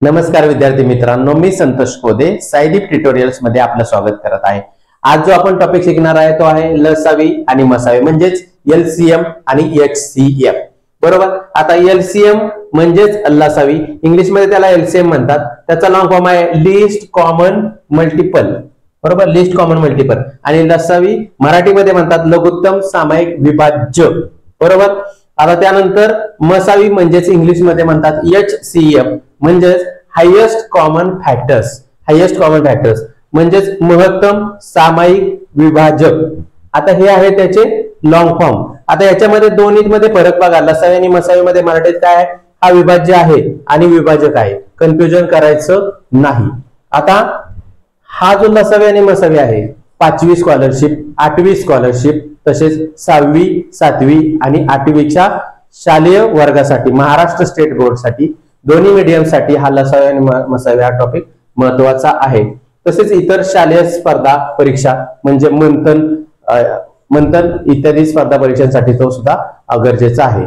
नमस्कार विद्यार्थी मित्रांनो, मी संतोष कोदे सायदीप ट्युटोरियल्स मध्ये आपलं स्वागत करत आहे। आज जो आपण टॉपिक शिकणार आहे तो आहे लसावी आणि मसावी म्हणजेच एलसीएम आणि एचसीएफ। बरोबर। आता एलसीएम म्हणजेच लसावी, इंग्लिश मध्ये त्याला एलसीएम म्हणतात। त्याचा लॉंग फॉर्म आहे लिस्ट कॉमन मल्टिपल। बरोबर, लिस्ट कॉमन मल्टिपल। आणि लसावी मराठीमध्ये म्हणतात लघुत्तम सामायिक विभाज्य। बरोबर। आता त्यानंतर मसावी म्हणजेच इंग्लिश मध्ये म्हणतात एचसीएफ म्हणजेच highest common factors. Highest common factors म्हणजेच महत्तम सामायिक विभाजक। आता हे आहे त्याचे लॉंग फॉर्म। आता याच्यामध्ये दोन्हीमध्ये फरक बघा, लसावी आणि मसावी मध्ये मराठीत काय आहे, हा विभाज्य आहे आणि विभाजक आहे, कन्फ्युजन करायचं नाही। आता हा जो लसावी आणि मसावी आहे, 5वी स्कॉलरशिप, 8वी स्कॉलरशिप, तसेच 6वी 7वी आणि 8वीच्या शालेय वर्गासाठी महाराष्ट्र स्टेट बोर्ड साठी दोन्ही मीडियम साठी हा लसावी आणि मसावी हा टॉपिक महत्त्वाचा आहे। तसेच इतर शालेय स्पर्धा परीक्षा म्हणजे मंथन इत्यादी स्पर्धा परीक्षांसाठी तो सुद्धा गरजेचा आहे।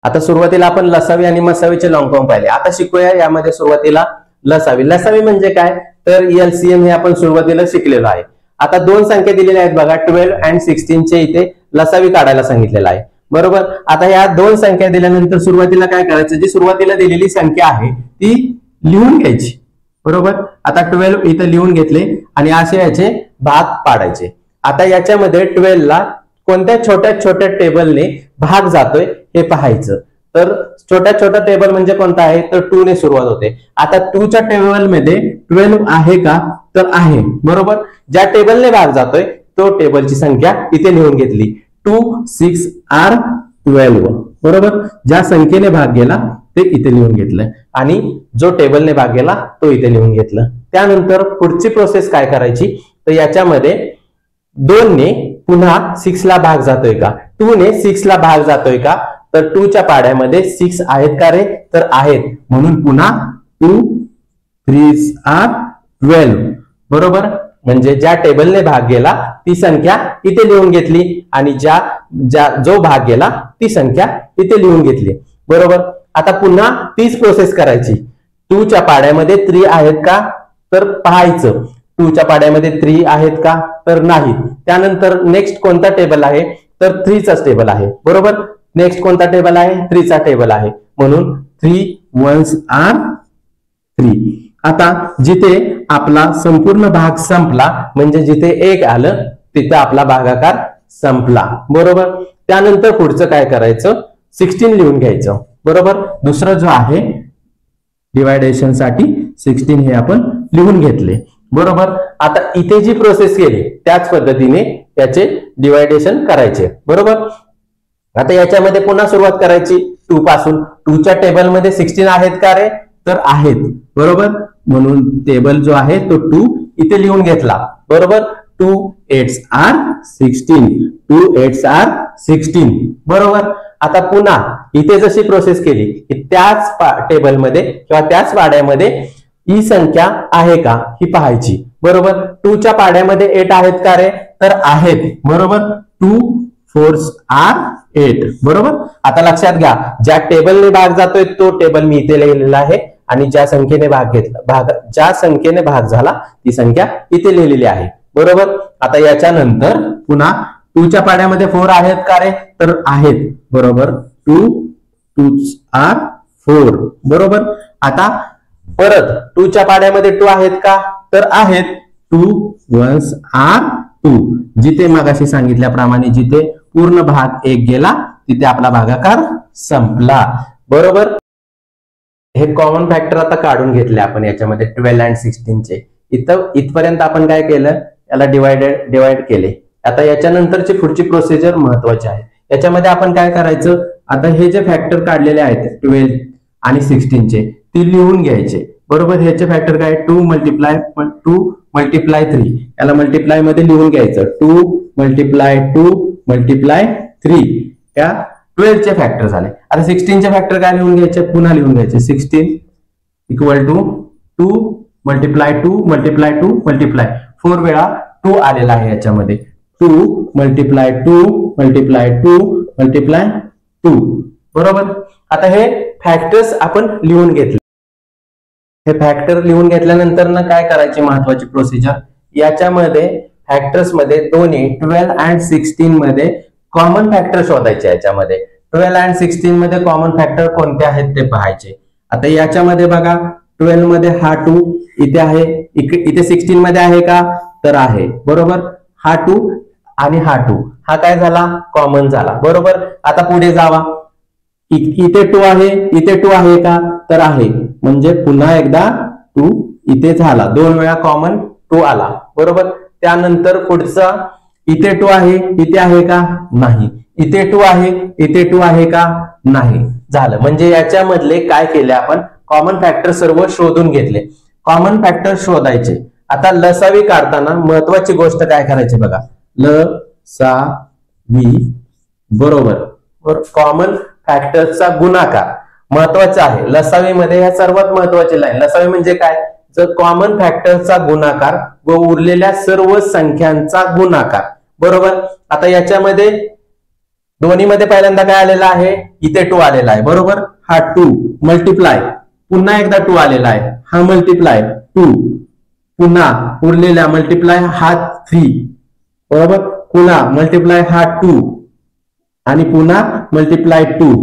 आता सुरुवातीला आपण लसावी आणि मसावीचे लॉंग फॉर्म पाहिले। आता शिकूया यामध्ये सुरुवातीला लसावी। लसावी म्हणजे काय, तर एलसीएम हे आपण सुरुवातीला शिकलेलो आहे। आता दोन संख्या दिलेल्या आहेत बघा, 12 आणि 16 चे इथे लसावी काढायला सांगितलेला आहे। बरोबर। आता या दोन संख्या दिल्यानंतर सुरुवातीला काय करायचं, जी सुरुवातीला दिलेली संख्या आहे ती लिहून घ्यायची। बरोबर। आता 12 इथे लिहून घेतले आणि असे याचे भाग पाडायचे। आता याच्यामध्ये 12 ला कोणत्या छोट्या छोट्या टेबलने भाग जातोय हे पाहायचं। तर छोट्या छोट्या टेबल म्हणजे कोणता आहे, तर 2 ने सुरुवात होते। आता 2 च्या टेबल मध्ये 12 आहे का, तर आहे। बरोबर। ज्या टेबलने भाग जातोय तो टेबलची संख्या इथे लिहून घेतली, 2 6 are 12। बरोबर। ज्या संख्येने भाग गेला ते इथे लिहून घेतलं आणि जो टेबलने भाग गेला तो इथे लिहून घेतलं। त्यानंतर पुढची प्रोसेस काय करायची, तर याच्यामध्ये 2 ने पुन्हा 6 ला भाग जातोय का, 2 ने 6 ला भाग जातोय का, तर 2 च्या पाड्यामध्ये 6 आहेत का रे, तर आहेत, म्हणून पुन्हा 2 3 are 12। बरोबर। म्हणजे ज्या टेबलने भाग गेला ती संख्या इथे लिहून घेतली आणि जो भाग गेला ती संख्या इथे लिहून घेतली। बरोबर। आता पुन्हा तीच प्रोसेस करायची। 2 च्या पाड्यामध्ये 3 आहेत का, तर पाहायचं, 2 च्या पाड्यामध्ये 3 आहेत का, तर नाही। त्यानंतर नेक्स्ट कोणता टेबल आहे, तर 3 चा टेबल आहे। बरोबर। नेक्स्ट कोणता टेबल आहे, 3 चा टेबल आहे, म्हणून 3 ones are 3। आता जिथे आपला संपूर्ण भाग संपला म्हणजे जिथे 1 आलं तिथे आपला भागाकार संपला। बरोबर। त्यानंतर पुढचं काय करायचं, 16 लिहून घ्यायचं। बरोबर। दुसरं जो आहे डिवायडेशन साठी 16 हे आपण लिहून घेतले। बरोबर। आता इथे जी प्रोसेस केली त्याच पद्धतीने त्याचे डिवायडेशन करायचे। बरोबर। आता याच्यामध्ये पुन्हा सुरुवात करायची 2 पासून। 2 च्या टेबल मध्ये 16 आहेत का रे, तर आहेत। बरोबर। म्हणून टेबल जो आहे तो 2 इथे लिहून घेतला। बरोबर। 2 8s are 16, 2 8s are 16। बरोबर। आता पुन्हा इथे जशी प्रोसेस केली की त्याच टेबल मध्ये किंवा त्याच पाड्यामध्ये ही संख्या आहे का ही पाहायची। बरोबर। 2 च्या पाड्यामध्ये 8 आहेत का रे, तर आहेत। बरोबर। 2 4s are 8। बरोबर। आता लक्षात घ्या, ज्या टेबलने भाग जातोय तो टेबल मी इथे लिहिलेला आहे आणि ज्या संख्येने ज्या संख्येने भाग झाला ती संख्या इथे लिहिलेली आहे। बरोबर। आता याच्यानंतर पुन्हा 2 च्या पाड्यामध्ये 4 आहेत का रे, तर आहेत। बरोबर। 2 2s are 4। बरोबर। आता परत 2 च्या पाड्यामध्ये 2 आहेत का, तर आहेत। 2 ones are 2। जिथे मगाशी सांगितल्याप्रमाणे जिथे पूर्ण भाग 1 गेला तिथे आपला भागाकार संपला। बरोबर। हे कॉमन फॅक्टर आता काढून घेतले आपण याच्यामध्ये 12 आणि 16 चे। इथपर्यंत आपण काय केलं, याला डिवाइड केले। आता याच्यानंतरची पुढची प्रोसिजर महत्वाची आहे। याच्यामध्ये आपण काय करायचं, आता हे जे फॅक्टर काढलेले आहेत 12 आणि 16 चे ते लिहून घ्यायचे। बरोबर। ह्याचे फॅक्टर काय, 2 मल्टिप्लाय 3, याला मल्टिप्लाय मध्ये लिहून घ्यायचं, 2 मल्टिप्लाय 3 या 12 चे फॅक्टर झाले। आता 16 चे फॅक्टर काय लिहून घ्यायचे, पुन्हा लिहून घ्यायचे, 16 इक्वल टू 2 मल्टिप्लाय 4 वेळा 2 आलेला आहे याच्यामध्ये, 2 मल्टिप्लाय 2 बरोबर। आता हे फॅक्टर्स आपण लिहून घेतले. हे फॅक्टर लिहून घेतल्यानंतर ना काय करायची महत्वाची प्रोसिजर, याच्यामध्ये फॅक्टर्स मध्ये दोन्ही 12 आणि 16 मध्ये कॉमन फॅक्टर शोधायचे. याच्यामध्ये 12 आणि 16 मध्ये कॉमन फॅक्टर कोणते आहेत ते पाहायचे. आता याच्यामध्ये बघा 12 मध्ये हा 2 इथे आहे, इथे 16 मध्ये आहे का, तर आहे बरोबर. हा 2 आणि हा 2 हा काय झाला, कॉमन झाला बरोबर. आता पुढे जावा, इथे 2 आहे, इथे 2 आहे का, तर आहे, म्हणजे पुन्हा एकदा 2 इथे झाला, 2 वेळा कॉमन 2 आला बरोबर. त्यानंतर पुढचा इथे 2 आहे, इथे आहे का, नाही, इथे 2 आहे, इथे 2 आहे का, नाही, झालं. म्हणजे याच्यामधले काय केले आपण, कॉमन फॅक्टर सर्व शोधून घेतले. कॉमन फॅक्टर शोधायचे. आता लसावी काढताना महत्वाची गोष्ट काय करायची बघा, लसावी बरोबर कॉमन फॅक्टरचा गुणाकार महत्वाचा आहे. लसावीमध्ये ह्या सर्वात महत्वाची लाईन. लसावी म्हणजे काय, जर कॉमन फॅक्टरचा गुणाकार व उरलेल्या सर्व संख्यांचा गुणाकार बरोबर. आता याच्यामध्ये दोन्ही मध्ये पहिल्यांदा काय आलेला आहे, इथे 2 आलेला आहे बरोबर. हा 2 मल्टिप्लाय पुन्हा एकदा 2 आलेला आहे, हा मल्टिप्लाय 2 पुन्हा उरलेल्या मल्टिप्लाय हा 3 बरोबर. पुन्हा मल्टिप्लाय हा 2 आणि पुन्हा मल्टिप्लाय 2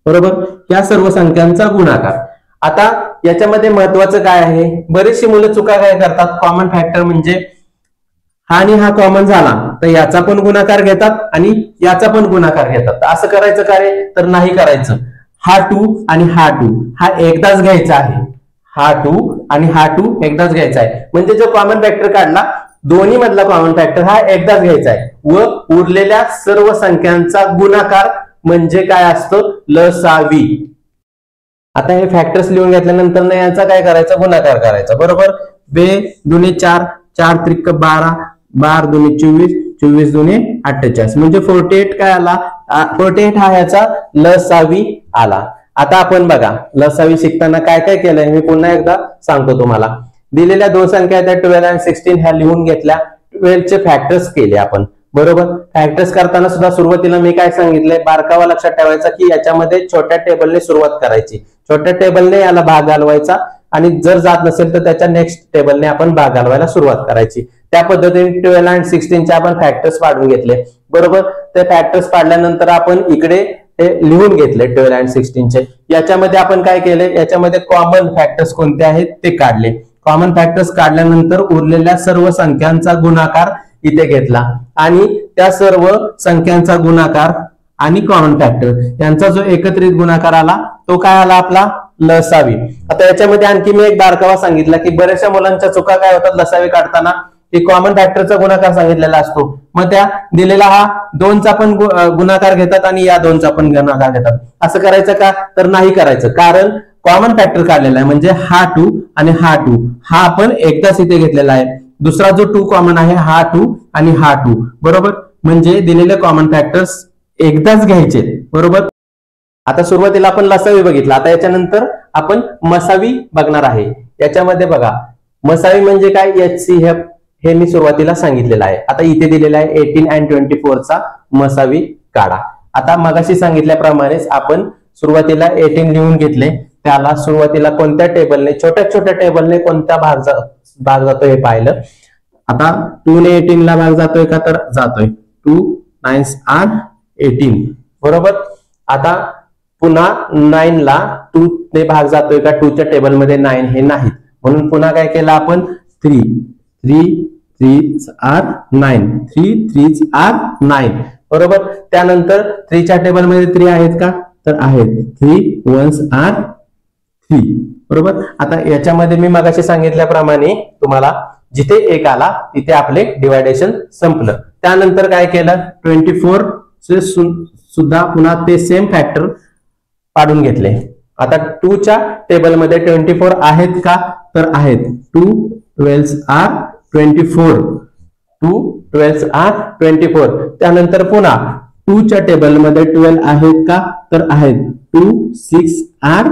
बरोबर. या सर्व संख्यांचा गुणाकार. आता याच्यामध्ये महत्वाचं काय आहे, बरीचशी मुलं चुका काय करतात, कॉमन फॅक्टर म्हणजे हा आणि हा कॉमन झाला तर याचा पण गुणाकार घेतात आणि याचा पण गुणाकार घेतात. असं करायचं काय, तर नाही करायचं. हा 2 आणि हा 2 हा एकदाच घ्यायचा आहे, हा 2 आणि हा 2 एकदाच घ्यायचा आहे. म्हणजे जो कॉमन फॅक्टर काढला दोन्ही मधला कॉमन फॅक्टर हा एकदाच घ्यायचा आहे व उरलेल्या सर्व संख्यांचा गुणाकार म्हणजे काय असतो, लसावी. आता हे फॅक्टर्स लिहून घेतल्यानंतर ना याचा काय करायचा, गुणाकार करायचा बरोबर. 2 दुने 4, 4 त्रिक 12, 12 दुने 24, 24 दुने 48 म्हणजे 48 काय आला, 48 हा याचा लसावी आला. आता आपण बघा लसावी शिकताना काय काय केलंय मी पुन्हा एकदा सांगतो तुम्हाला. दिलेल्या दोन संख्या आहेत 12 आणि 16 ह्या लिहून घेतल्या, 12 चे फॅक्टर्स केले आपण बरोबर. फॅक्टर्स करताना सुद्धा सुरुवातीला मी काय सांगितलंय, बारकावा लक्षात ठेवायचा की याच्यामध्ये छोट्या टेबलने सुरुवात करायची. छोट्या टेबलने याला भाग घालवायचा आणि जर जात नसेल तर त्याच्या नेक्स्ट टेबलने आपण भाग घालवायला सुरुवात करायची. त्या पद्धतीने 12 आणि 16 चे आपण फॅक्टर्स पाडून घेतले बरोबर. ते फॅक्टर्स पाडल्यानंतर आपण इकडे हे लिहून घेतले 12 आणि 16 चे. याच्यामध्ये आपण काय केले, याच्यामध्ये कॉमन फॅक्टर्स कोणते आहेत ते काढले. कॉमन फॅक्टर्स काढल्यानंतर उरलेल्या सर्व संख्यांचा गुणाकार इथे घेतला आणि त्या सर्व संख्यांचा गुणाकार आणि कॉमन फॅक्टर यांचा जो एकत्रित गुणाकार आला तो काय आला, आपला लसावी. आता याच्यामध्ये आणखी मी एक बारकावा सांगितला की बऱ्याचशा मुलांच्या चुका काय होतात लसावी काढताना, की कॉमन फॅक्टरचा गुणाकार सांगितलेला असतो, मग त्या दिलेला हा 2चा पण गुणाकार घेतात आणि या 2चा पण गुणाकार घेतात. असं करायचं का, तर नाही करायचं. कारण कॉमन फॅक्टर काढलेला आहे म्हणजे हा 2 आणि हा 2 हा आपण एकदाच इथे घेतलेला आहे. दुसरा जो 2 कॉमन आहे हा 2 आणि हा 2 बरोबर. म्हणजे दिलेले कॉमन फॅक्टर्स एकदाच घ्यायचे बरोबर. आता सुरुवातीला आपण लसावी बघितला, आता याच्यानंतर आपण मसावी बघणार आहे. याच्यामध्ये बघा मसावी म्हणजे काय, HCF हे मी सुरुवातीला सांगितलेलं आहे. आता इथे दिलेला आहे 18 आणि 24 चा मसावी काढा. आता मगाशी सांगितल्याप्रमाणेच आपण सुरुवातीला 18 लिहून घेतले, त्याला सुरुवातीला कोणत्या टेबलने, छोट्या छोट्या टेबलने कोणता भाग जातो हे पाहिलं. आता 2 ने 18 ला भाग जातोय का, तर जातोय. 2 9s are 18 बरोबर. आता पुन्हा 9 ला 2 ने भाग जातोय का, 2 च्या टेबलमध्ये 9 हे नाहीत म्हणून पुन्हा काय केलं आपण 3 3s are 9, 3s are 9 बरोबर. त्यानंतर 3 च्या टेबलमध्ये 3 आहेत का, तर आहेत. 3 1s are 3 बरोबर. आता याच्यामध्ये मी मगाशी सांगितल्याप्रमाणे तुम्हाला जिथे 1 आला तिथे आपले डिवायडेशन संपलं. त्यानंतर काय केलं, 24 चे सुद्धा पुन्हा ते सेम फॅक्टर पाडून घेतले. आता 2 च्या टेबलमध्ये 24 आहेत का, तर आहेत. 2 12s are 24, 2 12s are 24. त्यानंतर पुन्हा 2 च्या टेबलमध्ये 12 आहेत का, तर आहेत. 2 6 are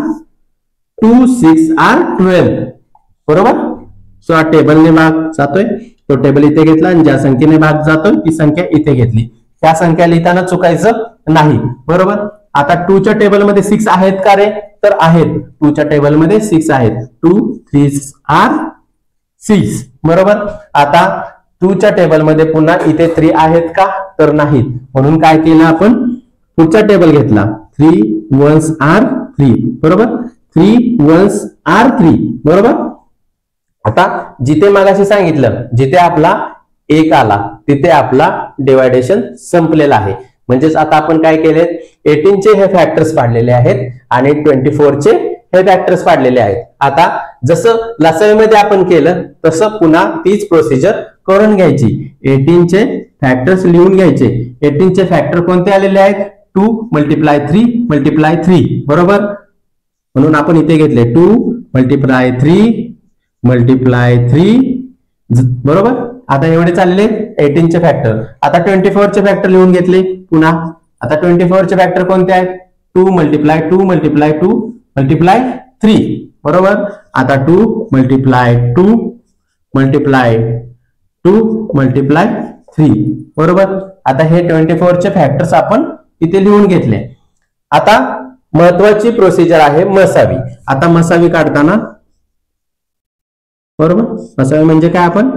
12 बरोबर. सो हा टेबलने भाग जातोय, तो टेबल इथे घेतला आणि ज्या संख्येने भाग जातोय ती संख्या इथे घेतली. त्या संख्या लिहिताना चुकायचं नाही बरोबर. आता 2 च्या टेबलमध्ये 6 आहेत का रे? तर आहेत. 2 च्या टेबलमध्ये 6 आहेत. 2 3 आर 6 बरोबर. आता 2 च्या टेबलमध्ये पुन्हा इथे 3 आहेत का? तर नाहीत. म्हणून काय केलं आपण? पुढचा टेबल घेतला. 3 1s आर 3 बरोबर. 3 1s आर 3 बरोबर. आता जिथे मगाशी सांगितलं जिथे आपला 1 आला तिथे आपला डिवायडेशन संपलेला आहे. म्हणजेच आता आपण काय केले? 18 चे हे फॅक्टर्स पाडलेले आहेत आणि 24 चे हे फॅक्टर्स पाडलेले आहेत. आता जसं लसावीमध्ये आपण केलं तसं पुन्हा तीच प्रोसिजर करून घ्यायची. 18 चे फॅक्टर्स लिहून घ्यायचे. 18 चे फॅक्टर कोणते आलेले आहेत? 2 मल्टिप्लाय 3 मल्टिप्लाय 3 बरोबर. म्हणून आपण इथे घेतले 2 मल्टिप्लाय 3 मल्टिप्लाय 3 बरोबर. आता एवढे चाललेले 18 चे फॅक्टर. आता 24 चे फॅक्टर लिहून घेतले पुन्हा. आता 24 चे फॅक्टर कोणते आहेत? 2 मल्टिप्लाय 2 मल्टिप्लाय 2 मल्टिप्लाय 3 बरोबर. आता 2 मल्टिप्लाय 2 मल्टिप्लाय 2 मल्टिप्लाय 3 बरोबर. आता हे 24 चे फॅक्टर्स आपण इथे लिहून घेतले. आता महत्वाची प्रोसिजर आहे मसावी. आता मसावी काढताना बरोबर. मसावी म्हणजे काय? आपण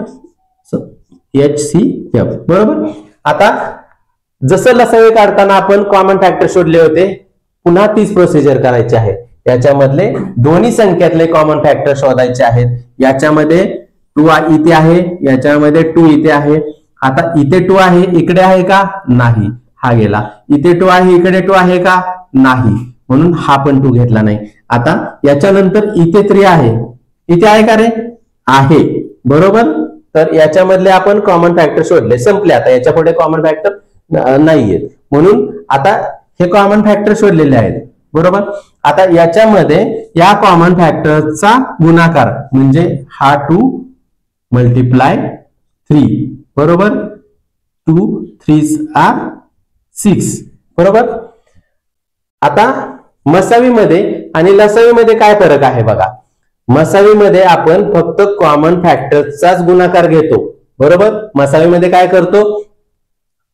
HCF बरोबर. आता जसं लसावी काढताना आपण कॉमन फॅक्टर शोधले होते पुन्हा तीच प्रोसिजर करायची आहे. याच्यामधले दोन्ही संख्यातले कॉमन फॅक्टर शोधायचे आहेत. याच्यामध्ये 2 इथे आहे, याच्यामध्ये 2 इथे आहे. आता इथे 2 आहे, इकडे आहे का? नाही, हा गेला. इथे 2 आहे, इकडे 2 आहे का? नाही, म्हणून हा पण 2 घेतला नाही. आता याच्यानंतर इथे 3 आहे, इथे आहे का रे? आहे बरोबर. तर याच्यामधले आपण कॉमन फॅक्टर शोधले, संपले. आता याच्या पुढे कॉमन फॅक्टर नाहीयेत म्हणून आता हे कॉमन फॅक्टर शोधलेले आहेत बरोबर. आता याच्यामध्ये या कॉमन फॅक्टरचा गुणाकार म्हणजे हा 2 मल्टिप्लाय 3 बरोबर. 2 3 आर 6 बरोबर. आता मसावीमध्ये आणि लसावीमध्ये काय फरक आहे बघा. मसावीमध्ये आपण फक्त कॉमन फॅक्टरचाच गुणाकार घेतो बरोबर. मसावीमध्ये काय करतो?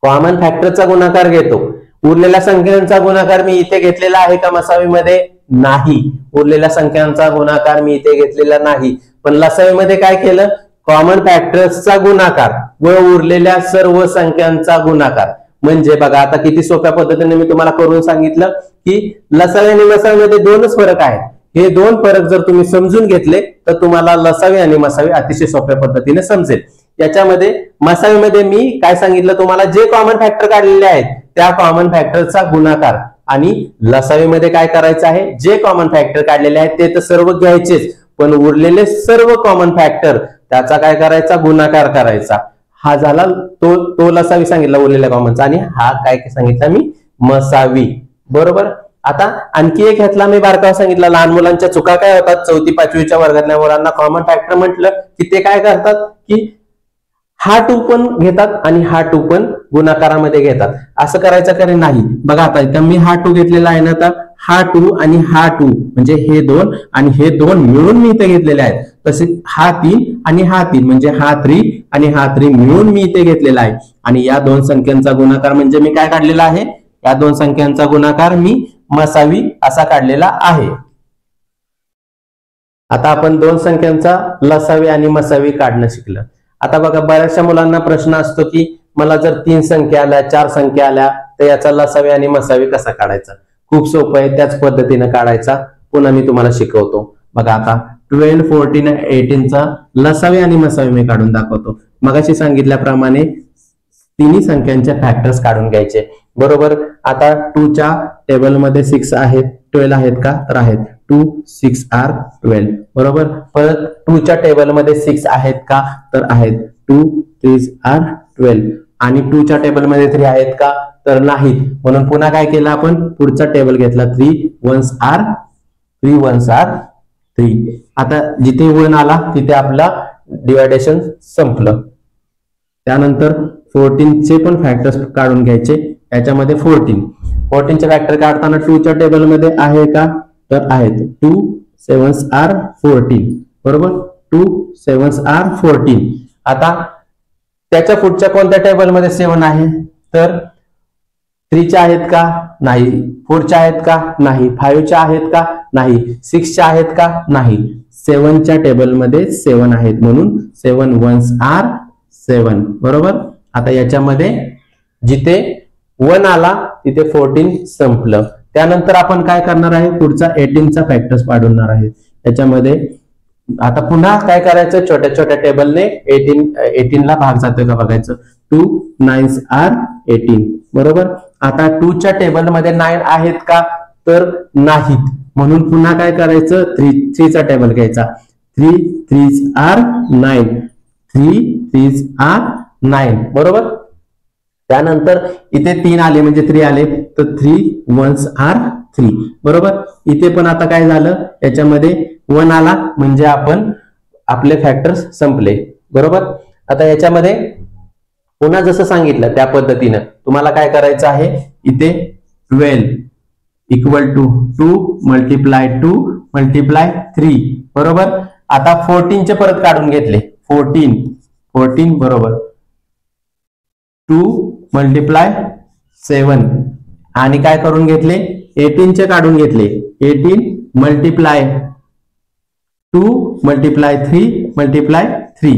कॉमन फॅक्टरचा गुणाकार घेतो. उरलेल्या संख्यांचा गुणाकार मी इथे घेतलेला आहे का मसावीमध्ये? नाही, उरलेल्या संख्यांचा गुणाकार मी इथे घेतलेला नाही. पण लसावीमध्ये काय केलं? कॉमन फॅक्टर्सचा गुणाकार व उरलेल्या सर्व संख्यांचा गुणाकार. म्हणजे बघा आता किती सोप्या पद्धतीने मी तुम्हाला करून सांगितलं की लसावी आणि मसावीमध्ये दोनच फरक आहेत. हे दोन फरक जर तुम्ही समजून घेतले तर तुम्हाला लसावी आणि मसावी अतिशय सोप्या पद्धतीने समजेल. याच्यामध्ये मसावीमध्ये मी काय सांगितलं तुम्हाला? जे कॉमन फॅक्टर काढलेले आहेत त्या कॉमन फॅक्टरचा गुणाकार. आणि लसावीमध्ये काय करायचं आहे? जे कॉमन फॅक्टर काढलेले आहेत ते तर सर्व घ्यायचेच, पण उरलेले सर्व कॉमन फॅक्टर त्याचा काय करायचा? गुणाकार करायचा. हा झाला तो लसावी सांगितला उरलेल्या कॉमनचा, आणि हा काय सांगितला मी? मसावी बरोबर. आता आणखी एक ह्यातला मी बारकावा सांगितला. लहान मुलांच्या चुका काय होतात? 4थी 5वीच्या वर्गातल्या मुलांना कॉमन फॅक्टर म्हटलं की ते काय करतात की हा 2 पण घेतात आणि हा 2 पण गुणाकारामध्ये घेतात. असं करायचं का नाही? बघा आता इथं मी हा 2 घेतलेला आहे ना, तर हा 2 आणि हा 2 म्हणजे हे 2 आणि हे 2 मिळून मी इथे घेतलेले आहेत. तसे हा 3 आणि हा 3 म्हणजे हा 3 आणि हा 3 मिळून मी इथे घेतलेला आहे. आणि या दोन संख्यांचा गुणाकार म्हणजे मी काय काढलेला आहे? या दोन संख्यांचा गुणाकार मी मसावी असा काढलेला आहे. आता आपण दोन संख्यांचा लसावी आणि मसावी काढणं शिकलं. आता बघा बऱ्याचशा मुलांना प्रश्न असतो की मला जर 3 संख्या आल्या 4 संख्या आल्या तर याचा लसावी आणि मसावी कसा काढायचा? खूप सोपं आहे, त्याच पद्धतीने काढायचा. पुन्हा मी तुम्हाला शिकवतो. बघा आता 12 14 18 चा लसावी आणि मसावी मी काढून दाखवतो. मगाशी सांगितल्याप्रमाणे तिन्ही संख्यांचे फॅक्टर्स काढून घ्यायचे बरोबर. आता 2 च्या टेबलमध्ये 6 आहेत, 12 आहेत का? तर आहेत. 2 6 आर 12 बरोबर. परत 2 च्या टेबलमध्ये 6 आहेत का? तर आहेत. 2 3 आर 12. आणि 2 च्या टेबलमध्ये 3 आहेत का? तर नाहीत. म्हणून पुन्हा काय केलं आपण? पुढचा टेबल घेतला. 3 1s आर 3 1s आर 3. आता जिथे 1 आला तिथे आपला डिवायडेशन संपलं. त्यानंतर 14 चे पण फॅक्टर्स काढून घ्यायचे. याच्यामध्ये 14 चे फॅक्टर काढताना 2 च्या टेबलमध्ये आहे का? तर आहेत. 2 7s आर 14 बरोबर. 2 7s आर 14. आता त्याच्या पुढच्या कोणत्या टेबलमध्ये 7 आहे? तर 3च्या आहेत का? नाही. 4च्या आहेत का? नाही. 5च्या आहेत का? नाही. 6च्या आहेत का? नाही. 7च्या टेबलमध्ये 7 आहेत म्हणून 7 ones are 7. बरोबर. आता याच्यामध्ये जिथे 1 आला तिथे 14 संपलं. त्यानंतर आपण काय करणार आहे? पुढचा 18चा फॅक्टर्स पाडवणार आहे. याच्यामध्ये आता पुन्हा काय करायचं? छोट्या छोट्या टेबलने 18ला भाग जातोय का बघायचं. 2 9s are 18. बरोबर. आता 2च्या टेबलमध्ये 9 आहेत का? तर नाहीत. म्हणून पुन्हा काय करायचं? 3चा टेबल घ्यायचा. 3 3s are 9. 3 3s are 9. बरोबर. त्यानंतर इथे 3 आले म्हणजे 3 आले तर 3 ones are 3. बरोबर. इथे पण आता काय झालं? याच्यामध्ये 1 आला म्हणजे आपण आपले फॅक्टर्स संपले. बरोबर. आता याच्यामध्ये पुन्हा जसं सांगितलं त्या पद्धतीनं तुम्हाला काय करायचं आहे? इथे 12 इक्वल टू 2 मल्टिप्लाय 2 मल्टिप्लाय 3. बरोबर. आता 14चे परत काढून घेतले. 14 बरोबर. 2 मल्टिप्लाय 7 आणि काय करून घेतले? 18चे काढून घेतले. 18 मल्टिप्लाय 2 मल्टिप्लाय 3 मल्टिप्लाय 3.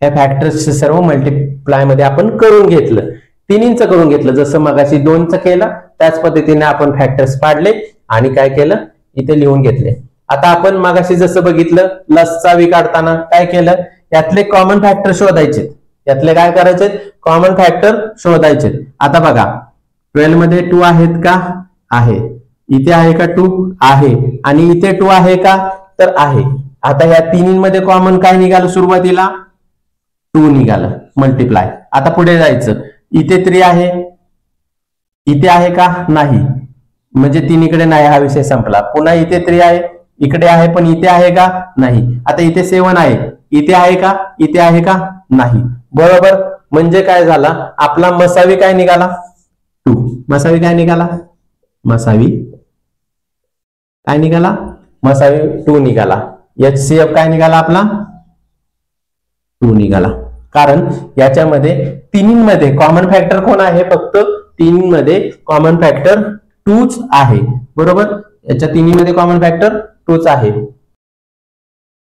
हे फॅक्टर्सचे सर्व मल्टिप्लाय मध्ये आपण करून घेतलं. तिन्हींचं करून घेतलं. जसं मगाशी 2चं केलं त्याच पद्धतीने आपण फॅक्टर्स पाडले आणि काय केलं? इथे लिहून घेतले. आता आपण मगाशी जसं बघितलं लसावी काढताना काय केलं? यातले कॉमन फॅक्टर शोधायचे. यातले काय करायचे? कॉमन फॅक्टर शोधायचे. आता बघा 12 मध्ये 2 आहेत का? आहे. इथे आहे का 2? आहे. आणि इथे 2 आहे का? तर आहे. आता या तिन्हींमध्ये कॉमन काय निघालं? सुरुवातीला 2 निघालं मल्टिप्लाय. आता पुढे जायचं. इथे 3 आहे. इथे आहे का? नाही. म्हणजे तिन्हीकडे नाही. हा विषय संपला. पुन्हा इथे 3 आहे. इकडे आहे पण इथे आहे का? नाही. आता इथे 7 आहे. इथे आहे का? इथे आहे का? नाही. बरोबर. म्हणजे काय झाला? आपला मसावी काय निघाला? 2. मसावी काय निघाला? मसावी काय निघाला? मसावी 2 निघाला. HCF काय निघाला आपला? 2 निघाला. कारण याच्यामध्ये तिन्हींमध्ये कॉमन फॅक्टर कोण आहे? फक्त तिन्हींमध्ये कॉमन फॅक्टर 2च आहे. बरोबर. याच्या तिन्हींमध्ये कॉमन फॅक्टर 2च आहे.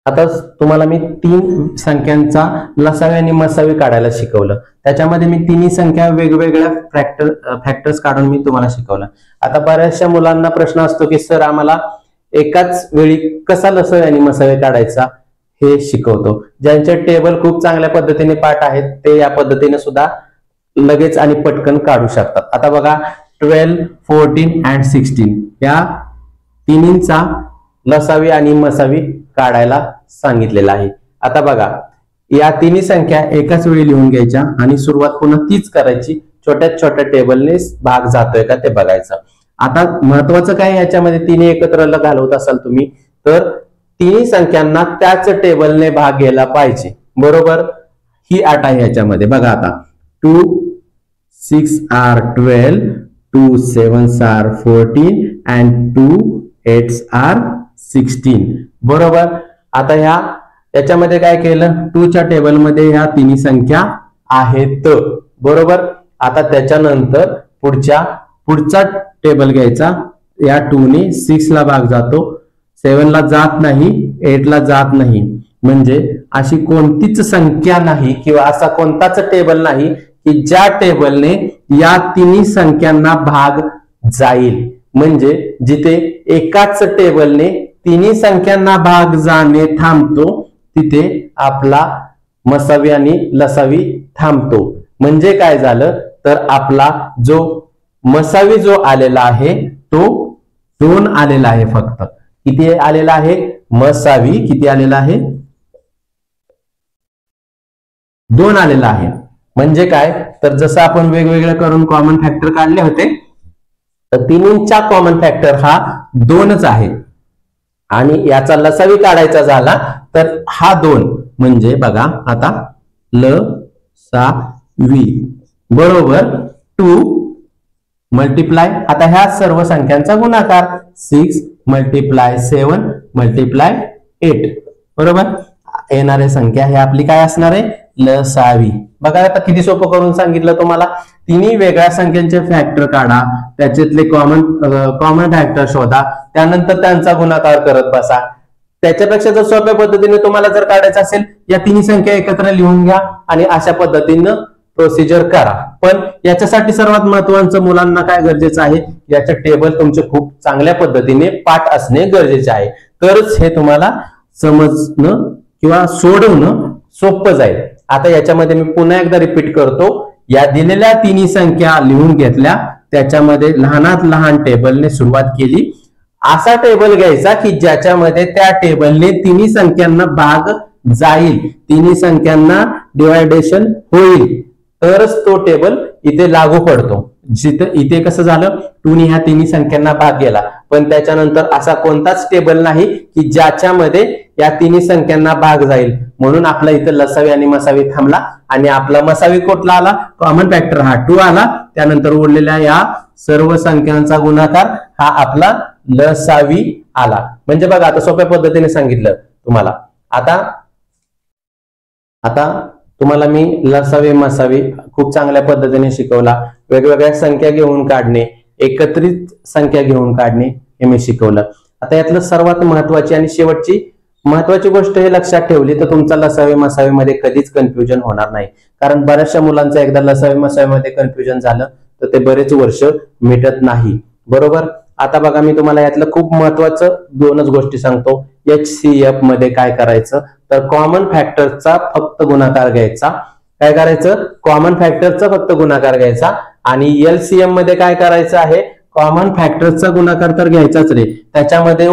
आता तुम्हाला मी 3 संख्यांचा लसावी आणि मसावी काढायला शिकवलं. त्याच्यामध्ये मी तिन्ही संख्या वेगवेगळ्या फॅक्टर्स काढून मी तुम्हाला शिकवलं. आता बऱ्याचशा मुलांना प्रश्न असतो की सर आम्हाला एकाच वेळी कसा लसावी आणि मसावी काढायचा हे शिकवतो. ज्यांचे टेबल खूप चांगल्या पद्धतीने पाठ आहेत ते या पद्धतीने सुद्धा लगेच आणि पटकन काढू शकतात. आता बघा 12 14 and 16 या तिन्हींचा लसावी आणि मसावी काढायला सांगितलेला आहे. आता बघा या तिन्ही संख्या एकाच वेळी लिहून घ्यायच्या आणि सुरुवात पुन्हा तीच करायची. छोट्या छोट्या टेबलने भाग जातोय का ते बघायचं. आता महत्वाचं काय याच्यामध्ये तिन्ही एकत्र घालवत असाल तुम्ही तर तिन्ही संख्यांना त्याच टेबलने भाग घ्यायला पाहिजे. बरोबर. ही अट आहे याच्यामध्ये. बघा आता 2 6 are 12 2 7s are 14 and 2 8s are 16. बरोबर. आता याच्यामध्ये काय केलं? 2च्या टेबलमध्ये ह्या तिन्ही संख्या आहेत. बरोबर. आता त्याच्यानंतर पुढचा टेबल घ्यायचा. या 2 ने 6 ला भाग जातो. 7 ला जात नाही. 8 ला जात नाही. म्हणजे अशी कोणतीच संख्या नाही किंवा असा कोणताच टेबल नाही की ज्या टेबलने या तिन्ही संख्यांना भाग जाईल. म्हणजे जिथे एकाच टेबलने तिन्ही संख्यांना भाग जाणे थांबतो तिथे आपला मसावी आणि लसावी थांबतो. म्हणजे काय झालं तर आपला जो मसावी जो आलेला आहे तो 2 आलेला आहे. फक्त किती आलेला आहे? मसावी किती आलेला आहे? 2 आलेला आहे. म्हणजे काय तर जसं आपण वेगवेगळे करून कॉमन फॅक्टर काढले होते तर तिन्हींचा कॉमन फॅक्टर हा 2च आहे. आणि याचा लसावी काढायचा झाला तर हा 2 म्हणजे बघा आता लसावी बरोबर 2 मल्टिप्लाय. आता ह्या सर्व संख्यांचा गुणाकार 6 मल्टिप्लाय 7 मल्टिप्लाय 8. बरोबर. येणारी संख्या हे आपली काय असणार आहे? लसावी. बघा आता किती सोपं करून सांगितलं तुम्हाला. तिन्ही वेगळ्या संख्यांचे फॅक्टर काढा, त्याच्यातले कॉमन फॅक्टर शोधा, त्यानंतर त्यांचा गुणाकार करत बसा. त्याच्यापेक्षा जर सोप्या पद्धतीने तुम्हाला जर काढायचं असेल, या तिन्ही संख्या एकत्र लिहून घ्या आणि अशा पद्धतीनं प्रोसिजर करा. पण याच्यासाठी सर्वात महत्त्वाचं मुलांना काय गरजेचं आहे, याचे टेबल तुमचे खूप चांगल्या पद्धतीने पाठ असणे गरजेचे आहे. तरच हे तुम्हाला समजणं किंवा सोडवणं सोपं जाईल. आता याच्यामध्ये मी पुन्हा एकदा रिपीट करतो. या दिलेल्या तिन्ही संख्या लिहून घेतल्या, त्याच्यामध्ये लहानात लहान टेबलने सुरुवात केली. असा टेबल घ्यायचा की ज्याच्यामध्ये त्या टेबलने तिन्ही संख्यांना भाग जाईल, तिन्ही संख्यांना डिवायडेशन होईल, तरच तो टेबल इथे लागू पडतो. इथे कसं झालं, 2 ह्या तिन्ही संख्यांना भाग गेला, पण त्याच्यानंतर असा कोणताच टेबल नाही की ज्याच्यामध्ये या तिन्ही संख्यांना भाग जाईल. म्हणून आपला इथं लसावी आणि मसावी थांबला आणि आपला मसावी कुठला आला, कॉमन फॅक्टर हा 2 आला. त्यानंतर उरलेल्या या सर्व संख्यांचा गुणाकार हा आपला लसावी आला. म्हणजे बघा आता सोप्या पद्धतीने सांगितलं तुम्हाला. आता तुम्हाला मी लसावी मसावी खूप चांगल्या पद्धतीने शिकवला. वेगवेगळ्या संख्या घेऊन काढणे, एकत्रित संख्या घेऊन काढणे हे मी शिकवलं. आता यातलं सर्वात महत्वाची आणि शेवटची महत्वाची गोष्ट हे लक्षात ठेवली तर तुमचा लसावी मसावी मध्ये कधीच कन्फ्युजन होणार नाही. कारण बऱ्याचशा मुलांचं एकदा लसावी मसावी मध्ये कन्फ्युजन झालं तर ते बरेच वर्ष मिटत नाही. बरोबर. आता बघा मी तुम्हाला यातलं खूप महत्वाचं 2च गोष्टी सांगतो. HCF मध्ये काय करायचं तर कॉमन फॅक्टरचा फक्त गुणाकार घ्यायचा. काय करायचं, कॉमन फॅक्टरचा फक्त गुणाकार घ्यायचा. आणि LCM मध्ये काय करायचं आहे, कॉमन फॅक्टरचा गुणाकार तर घ्यायचाच रे, त्याच्यामध्ये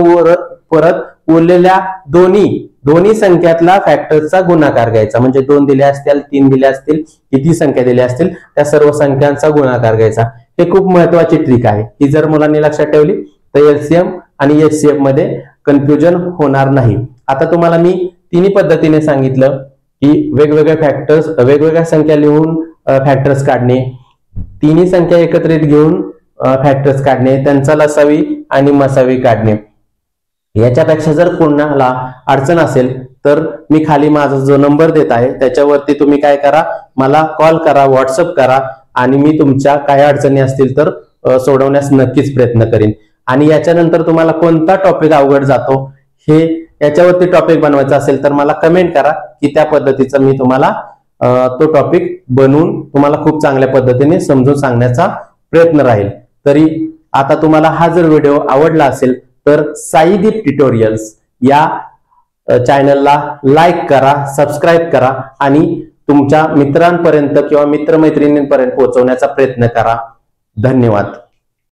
परत उरलेल्या दोन्ही संख्यातला फॅक्टरचा गुणाकार घ्यायचा. म्हणजे 2 दिले असतील, 3 दिले असतील, किती संख्या दिल्या असतील त्या सर्व संख्यांचा गुणाकार घ्यायचा. हे खूप महत्वाची ट्रिक आहे. ही जर मुलांनी लक्षात ठेवली तर LCM आणि HCF मध्ये कन्फ्युजन होणार नाही. आता तुम्हाला मी तिन्ही पद्धतीने सांगितलं की वेगवेगळे फॅक्टर्स, वेगवेगळ्या संख्या लिहून फॅक्टर्स काढणे, तिन्ही संख्या एकत्रित घेऊन फॅक्टर्स काढणे, त्यांचा लसावी आणि मसावी काढणे. याच्यापेक्षा जर कोणाला अडचण असेल तर मी खाली माझा जो नंबर देत आहे त्याच्यावरती तुम्ही काय करा, मला कॉल करा, व्हॉट्सअप करा आणि मी तुमच्या काय अडचणी असतील तर सोडवण्यास नक्कीच प्रयत्न करेन. आणि याच्यानंतर तुम्हाला कोणता टॉपिक अवघड जातो हे याच्यावरती टॉपिक बनवायचा असेल तर मला कमेंट करा की त्या पद्धतीचा मी तुम्हाला तो टॉपिक बनवून तुम्हाला खूप चांगल्या पद्धतीने समजून सांगण्याचा प्रयत्न राहील. तरी आता तुम्हाला हा जर व्हिडिओ आवडला असेल तर साईदीप ट्युटोरियल्स या चॅनलला लाईक करा, सबस्क्राईब करा आणि तुमच्या मित्रांपर्यंत किंवा मित्रमैत्रिणींपर्यंत पोहोचवण्याचा प्रयत्न करा. धन्यवाद.